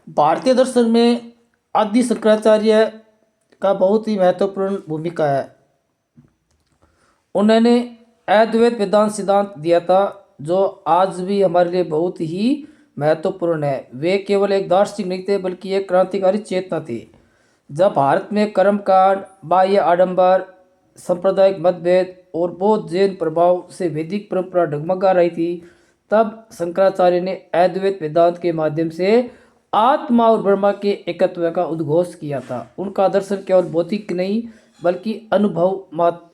भारतीय दर्शन में आदि शंकराचार्य का बहुत ही महत्वपूर्ण भूमिका है। उन्होंने अद्वैत वेदांत सिद्धांत दिया था, जो आज भी हमारे लिए बहुत ही महत्वपूर्ण है। वे केवल एक दार्शनिक नहीं थे, बल्कि एक क्रांतिकारी चेतना थे। जब भारत में कर्मकांड, बाह्य आडंबर, सांप्रदायिक मतभेद और बौद्ध जैन प्रभाव से वैदिक परंपरा डगमगा रही थी, तब शंकराचार्य ने अद्वैत वेदांत के माध्यम से आत्मा और ब्रह्मा के एकत्व का उद्घोष किया था। उनका दर्शन केवल भौतिक नहीं, बल्कि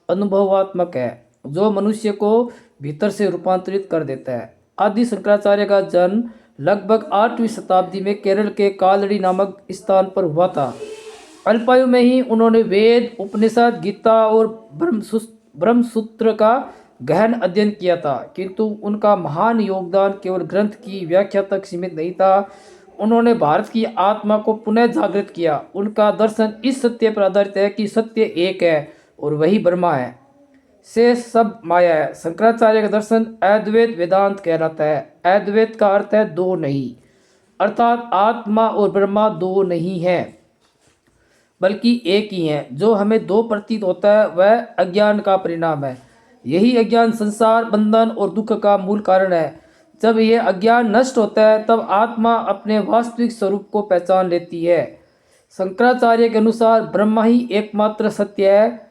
अनुभवात्मक है, जो मनुष्य को भीतर से रूपांतरित कर देता है। आदि शंकराचार्य का जन्म लगभग 8वीं शताब्दी में केरल के कालड़ी नामक स्थान पर हुआ था। अल्पायु में ही उन्होंने वेद, उपनिषद, गीता और ब्रह्मसूत्र का गहन अध्ययन किया था, किंतु उनका महान योगदान केवल ग्रंथ की व्याख्या तक सीमित नहीं था। उन्होंने भारत की आत्मा को पुनः जागृत किया। उनका दर्शन इस सत्य पर आधारित है कि सत्य एक है और वही ब्रह्मा है, शेष सब माया है। शंकराचार्य का दर्शन अद्वैत वेदांत कहलाता है। अद्वैत का अर्थ है दो नहीं, अर्थात आत्मा और ब्रह्मा दो नहीं है, बल्कि एक ही है। जो हमें दो प्रतीत होता है, वह अज्ञान का परिणाम है। यही अज्ञान संसार, बंधन और दुख का मूल कारण है। जब यह अज्ञान नष्ट होता है, तब आत्मा अपने वास्तविक स्वरूप को पहचान लेती है। शंकराचार्य के अनुसार ब्रह्मा ही एकमात्र सत्य है।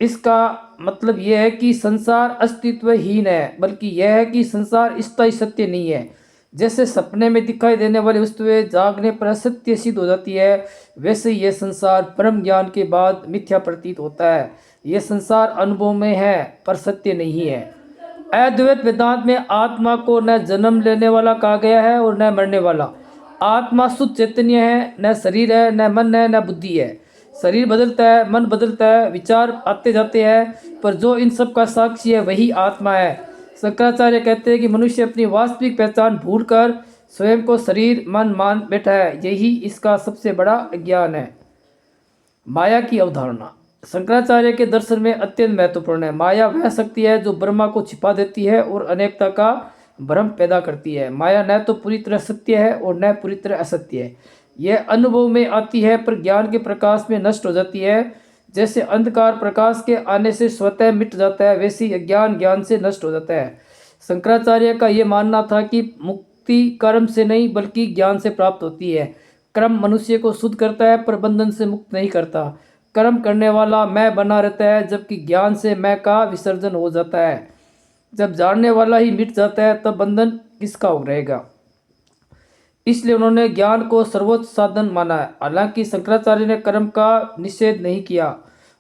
इसका मतलब यह है कि संसार अस्तित्वहीन है, बल्कि यह है कि संसार स्थायी सत्य नहीं है। जैसे सपने में दिखाई देने वाली वस्तुएं जागने पर असत्य सिद्ध हो जाती है, वैसे यह संसार ब्रह्म ज्ञान के बाद मिथ्या प्रतीत होता है। यह संसार अनुभव में है, पर सत्य नहीं है। अद्वैत वेदांत में आत्मा को न जन्म लेने वाला कहा गया है और न मरने वाला। आत्मा शुद्ध चैतन्य है, न शरीर है, न मन है, न बुद्धि है। शरीर बदलता है, मन बदलता है, विचार आते जाते हैं, पर जो इन सब का साक्षी है वही आत्मा है। शंकराचार्य कहते हैं कि मनुष्य अपनी वास्तविक पहचान भूलकर स्वयं को शरीर मन मान बैठा है। यही इसका सबसे बड़ा अज्ञान है। माया की अवधारणा शंकराचार्य के दर्शन में अत्यंत महत्वपूर्ण है। माया वह शक्ति है जो ब्रह्मा को छिपा देती है और अनेकता का भ्रम पैदा करती है। माया न तो पूरी तरह सत्य है और न पूरी तरह असत्य है। यह अनुभव में आती है, पर ज्ञान के प्रकाश में नष्ट हो जाती है। जैसे अंधकार प्रकाश के आने से स्वतः मिट जाता है, वैसे ही अज्ञान ज्ञान से नष्ट हो जाता है। शंकराचार्य का यह मानना था कि मुक्ति कर्म से नहीं, बल्कि ज्ञान से प्राप्त होती है। कर्म मनुष्य को शुद्ध करता है, पर बंधन से मुक्त नहीं करता। कर्म करने वाला मैं बना रहता है, जबकि ज्ञान से मैं का विसर्जन हो जाता है। जब जानने वाला ही मिट जाता है, तब बंधन किसका रहेगा। इसलिए उन्होंने ज्ञान को सर्वोच्च साधन माना है। हालांकि शंकराचार्य ने कर्म का निषेध नहीं किया।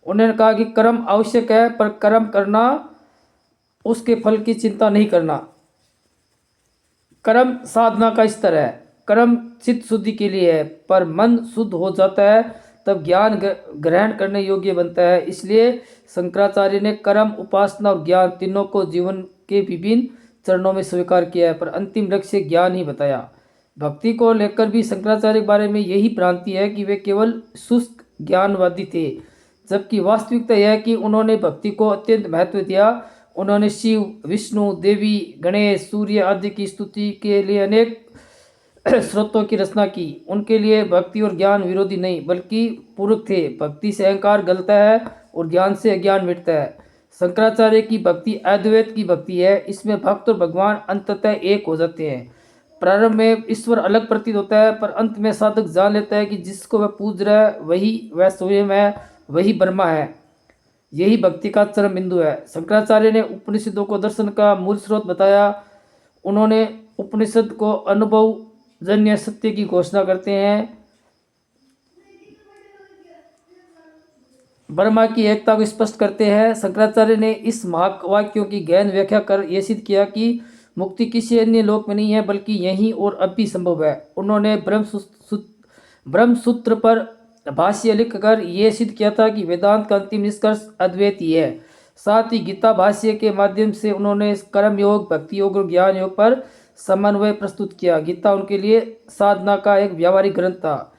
उन्होंने कहा कि कर्म आवश्यक है, पर कर्म करना, उसके फल की चिंता नहीं करना। कर्म साधना का स्तर है। कर्म चित्त शुद्धि के लिए है, पर मन शुद्ध हो जाता है तब ज्ञान ग्रहण करने योग्य बनता है। इसलिए शंकराचार्य ने कर्म, उपासना और ज्ञान तीनों को जीवन के विभिन्न चरणों में स्वीकार किया है, पर अंतिम लक्ष्य ज्ञान ही बताया। भक्ति को लेकर भी शंकराचार्य के बारे में यही भ्रांति है कि वे केवल शुष्क ज्ञानवादी थे, जबकि वास्तविकता यह है कि उन्होंने भक्ति को अत्यंत महत्व दिया। उन्होंने शिव, विष्णु, देवी, गणेश, सूर्य आदि की स्तुति के लिए अनेक स्रोतों की रचना की। उनके लिए भक्ति और ज्ञान विरोधी नहीं, बल्कि पूरक थे। भक्ति से अहंकार गलता है और ज्ञान से अज्ञान मिटता है। शंकराचार्य की भक्ति अद्वैत की भक्ति है। इसमें भक्त और भगवान अंततः एक हो जाते हैं। प्रारंभ में ईश्वर अलग प्रतीत होता है, पर अंत में साधक जान लेता है कि जिसको वह पूज रहा है वह स्वयं है, वही ब्रह्मा है। यही भक्ति का चरम बिंदु है। शंकराचार्य ने उपनिषदों को दर्शन का मूल स्रोत बताया। उन्होंने उपनिषद को अनुभव जन्य सत्य की घोषणा करते हैं। ब्रह्मा की एकता को स्पष्ट करते हैं। शंकराचार्य ने इस महावाक्यों की गहन व्याख्या कर यह सिद्ध किया कि मुक्ति किसी अन्य लोक में नहीं है, बल्कि यहीं और अब भी संभव है। उन्होंने ब्रह्मसूत्र पर भाष्य लिखकर यह सिद्ध किया था कि वेदांत का अंतिम निष्कर्ष अद्वैत ही है। साथ ही गीता भाष्य के माध्यम से उन्होंने कर्म योग, भक्ति योग और ज्ञान योग पर समन्वय प्रस्तुत किया। गीता उनके लिए साधना का एक व्यावहारिक ग्रंथ था।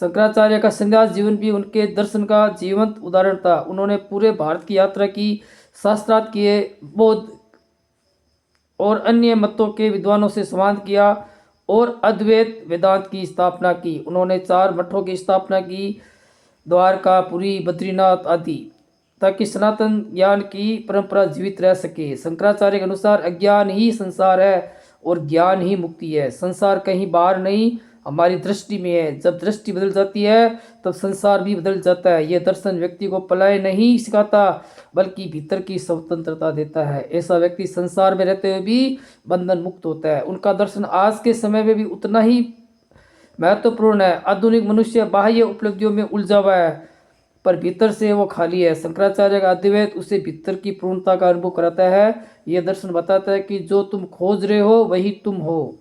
शंकराचार्य का संन्यास जीवन भी उनके दर्शन का जीवंत उदाहरण था। उन्होंने पूरे भारत की यात्रा की, शास्त्रार्थ किए, बौद्ध और अन्य मतों के विद्वानों से संवाद किया और अद्वैत वेदांत की स्थापना की। उन्होंने 4 मठों की स्थापना की, द्वारका, पुरी, बद्रीनाथ आदि, ताकि सनातन ज्ञान की परंपरा जीवित रह सके। शंकराचार्य के अनुसार अज्ञान ही संसार है और ज्ञान ही मुक्ति है। संसार कहीं बाहर नहीं, हमारी दृष्टि में है। जब दृष्टि बदल जाती है तब संसार भी बदल जाता है। यह दर्शन व्यक्ति को पलायन नहीं सिखाता बल्कि भीतर की स्वतंत्रता देता है। ऐसा व्यक्ति संसार में रहते हुए भी बंधन मुक्त होता है। उनका दर्शन आज के समय में भी उतना ही महत्वपूर्ण है। आधुनिक मनुष्य बाह्य उपलब्धियों में उलझा हुआ है पर भीतर से वो खाली है। शंकराचार्य का अद्वैत उसे भीतर की पूर्णता का अनुभव कराता है। यह दर्शन बताता है कि जो तुम खोज रहे हो वही तुम हो।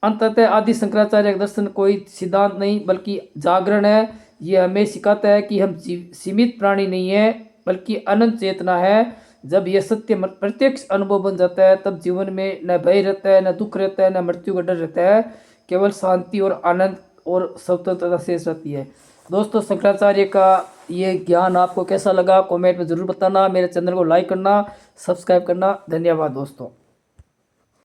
अंततः आदि शंकराचार्य का दर्शन कोई सिद्धांत नहीं बल्कि जागरण है। यह हमें सिखाता है कि हम सीमित प्राणी नहीं है बल्कि अनंत चेतना है। जब यह सत्य प्रत्यक्ष अनुभव बन जाता है तब जीवन में न भय रहता है, न दुख रहता है, न मृत्यु का डर रहता है। केवल शांति और आनंद और स्वतंत्रता शेष रहती है। दोस्तों, शंकराचार्य का ये ज्ञान आपको कैसा लगा कमेंट में ज़रूर बताना। मेरे चैनल को लाइक करना, सब्सक्राइब करना। धन्यवाद दोस्तों।